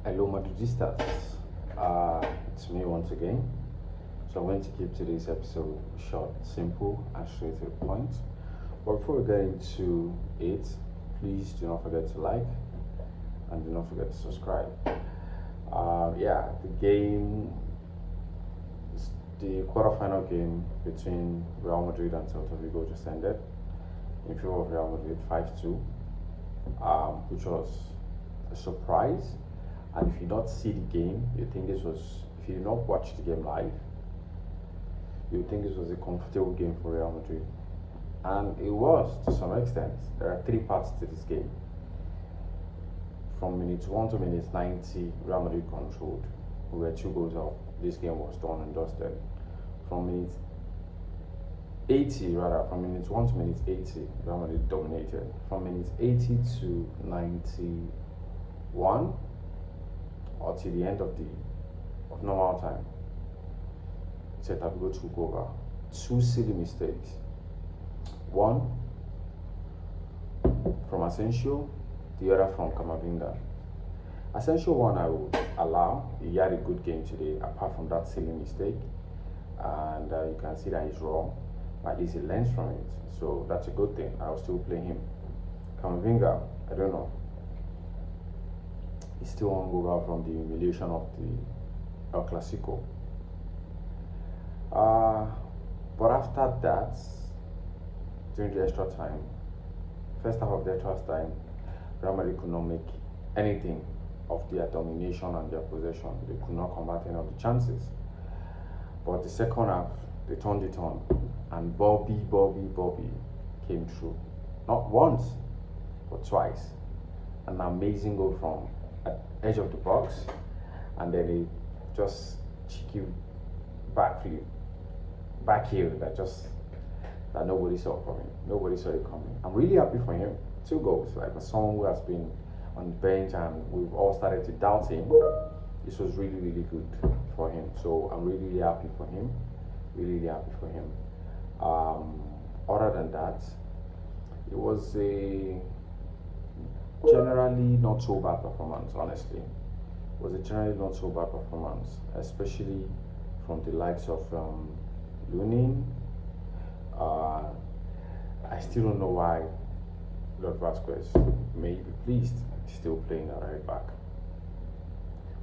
Hello, Madridistas. It's me once again. So I'm going to keep today's episode short, simple, and straight to the point. But before we get into it, please do not forget to like and do not forget to subscribe. The game, the quarterfinal game between Real Madrid and Celta Vigo just ended in favor of Real Madrid 5-2, which was a surprise. And if you don't see the game, if you did not watch the game live, you think this was a comfortable game for Real Madrid. And it was to some extent. There are three parts to this game. From minute 1 to minute 90, Real Madrid controlled. We were 2 goals up. This game was done and dusted. From minute 1 to minute 80, Real Madrid dominated. From minute 80 to 91, or till the end of normal time, Celta Vigo took over. Two silly mistakes. One from Asensio, the other from Camavinga. Asensio one I would allow. He had a good game today, apart from that silly mistake, and you can see that he's raw. At least he learns from it, so that's a good thing. I'll still play him. Camavinga, I don't know. He's still on over from the humiliation of the El Clasico. But after that, during the extra time, first half of the extra time, Real Madrid could not make anything of their domination and their possession. They could not convert any of the chances. But the second half, they turned it on, and Bobby came through. Not once, but twice. An amazing goal from at edge of the box, and then a just cheeky back heel that nobody saw coming. Nobody saw it coming. I'm really happy for him. 2 goals, like for someone who has been on the bench and we've all started to doubt him. This was really good for him. So I'm really happy for him. Really happy for him. Other than that, it was a generally not so bad performance, honestly. It was a generally not so bad performance, especially from the likes of Lunin. I still don't know why Lord Vasquez may be pleased still playing at right back.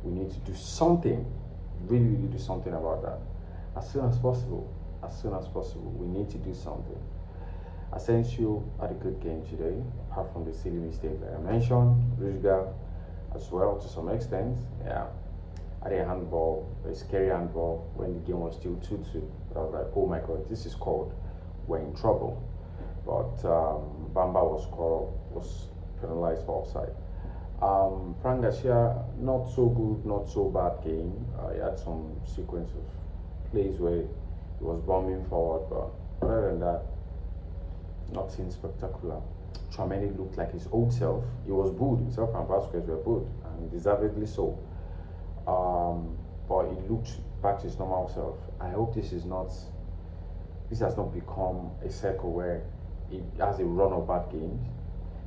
We need to do something, really do something about that. As soon as possible, we need to do something. Asensio had a good game today, apart from the silly mistake that I mentioned. Rudiger as well, to some extent. Yeah, I had a handball, a scary handball when the game was still 2-2. I was like, oh my god, this is called we're in trouble. But Bamba was penalized for offside. Frank Garcia, not so good, not so bad game. He had some sequence of plays where he was bombing forward, but other than that, nothing spectacular. Tchouaméni looked like his old self. He was good. Himself and Vasquez were good, and deservedly so. But he looked back to his normal self. I hope this has not become a circle where he has a run of bad games.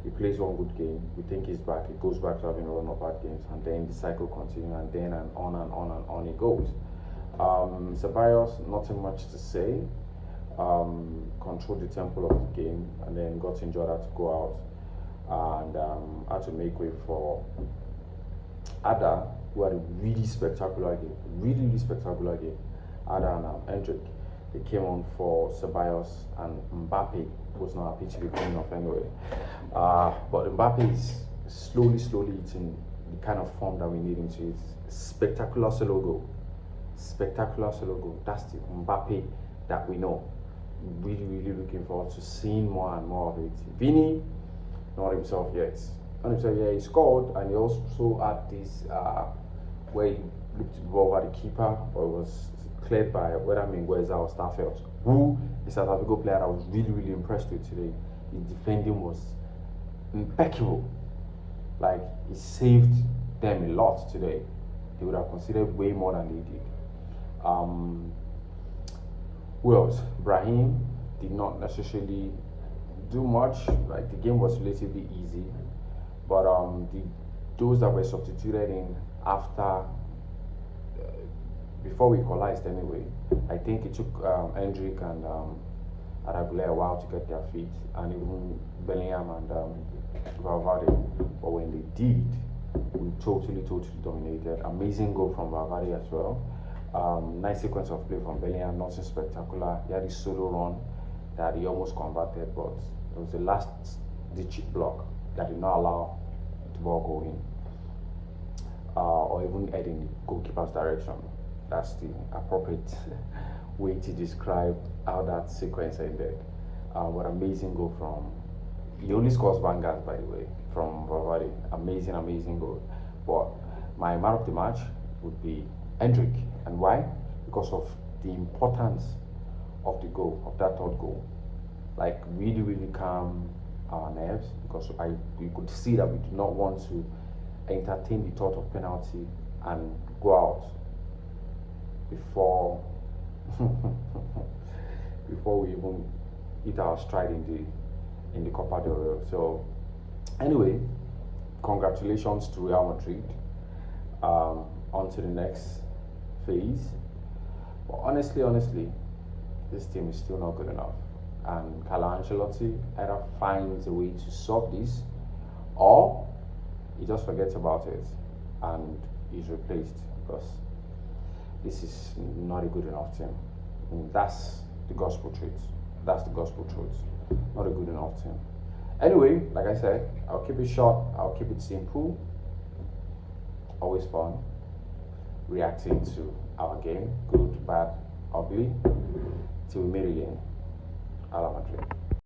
He plays one good game, we think he's back, he goes back to having a run of bad games, and then the cycle continues, and then and on it goes. Ceballos, nothing much to say. Controlled the tempo of the game, and then got injured, had to go out, and had to make way for Ada, who had a really spectacular game. Ada and Endrick, they came on for Ceballos, and Mbappe was not happy to be playing off anyway. But Mbappe is slowly eating the kind of form that we need him to. It's spectacular solo goal. That's the Mbappe that we know. Really looking forward to seeing more and more of it. Vini, not himself yet. He scored, and he also had this where he looked the ball over the keeper, but it was cleared by whether Mingueza or Starfelt, who is a South Africa player I was really impressed with today. His defending was impeccable. Like, he saved them a lot today. They would have considered way more than they did. Who else? Brahim did not necessarily do much. Like, the game was relatively easy, but the those that were substituted in after, before we equalized anyway. I think it took Endrick and Arabule a while to get their feet, and even Bellingham and Valverde. But when they did, we totally dominated. Amazing goal from Valverde as well. Nice sequence of play from Bellingham, nothing spectacular. He had his solo run that he almost converted, but it was the last ditch block that did not allow the ball go in, or even head in the goalkeeper's direction. That's the appropriate way to describe how that sequence ended. What amazing goal from, he only scores bangers, by the way, from Valverde. Amazing goal. But my man of the match would be Endrick. And why? Because of the importance of the goal, of that third goal. Like, really calm our nerves, because we could see that we did not want to entertain the thought of penalty and go out before before we even hit our stride in the Copa del Rey. So anyway, congratulations to Real Madrid. On to the next phase. But honestly, this team is still not good enough, and Carlo Ancelotti either finds a way to solve this, or he just forgets about it and is replaced, because this is not a good enough team. That's the gospel truth. That's the gospel truth. Not a good enough team. Anyway, like I said, I'll keep it short. I'll keep it simple. Always fun reacting to our game, good, bad, ugly, till we meet again. A la Madrid.